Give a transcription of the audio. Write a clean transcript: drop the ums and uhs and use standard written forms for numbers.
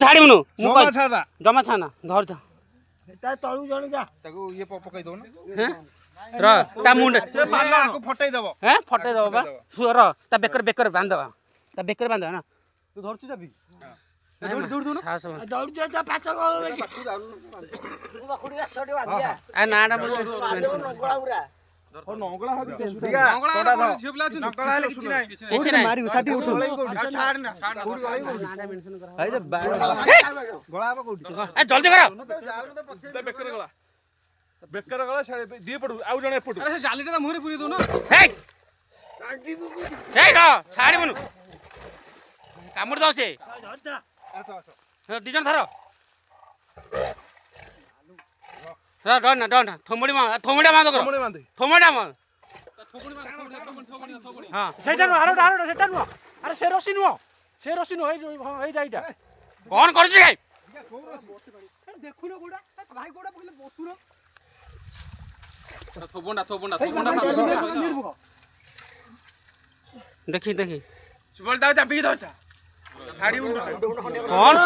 ଛାଡ଼ିବୁନୁ ଜମା ଛାଡା ଜମା ଛାନା ଧର ତା ତଳୁ ଜଣେ ଯା ତାକୁ ଇଏ ପକେଇ ଦଉନ ର ତା ମୁଣ୍ଡ ଆକୁ ଫଟେଇ ଦବ ହେଁ ଫଟେଇ ଦବ ବା ର ତା ବେକରେ ବାନ୍ଧବା ତା ବେକରେ ବାନ୍ଧବା ନା ତୁ ଧରଛୁ ଚାବି ଦୌଡୁଛୁ ତା ପାଚ ଗଳ ନାଟା ମୁଁ ନଙ୍ଗଳା ହେଲେ କିଛି ନାହିଁ ମାରିବୁ ଷାଠି ଉଠୁ ଜଲ୍ଦି କର ବେକରେ ଗଲା ଦି ପଟୁ ଆଉ ଜଣେ ଏପଟୁ ଜାଲିଟା ତା ମୁହଁରେ ପୁରେଇ ଦଉନ ଛାଡ଼ିବୁନୁ କାମୁଡ଼ି ଦବ ସେ ଦି ଜଣ ଧର ଡନା ଥୋମୁଡ଼ି ବାନ୍ଧ କର ଥୋମୁଡ଼ା ହଁ ସେଇଟା ନୁହଁ ଆରଟା ସେଟା ନୁହଁ ଆରେ ସେ ରସି ନୁହଁ ଏଇଟା ଏଇଟା କ'ଣ କରୁଛୁ ଭାଇ ଦେଖୁନ କୋଉଟା ଭାଇ କୋଉଟା ପକେଇଲେ ବସୁନ ଦେଖି ସୁବଳ ଦାଉ ଚାପିକି ଧରତା କ'ଣ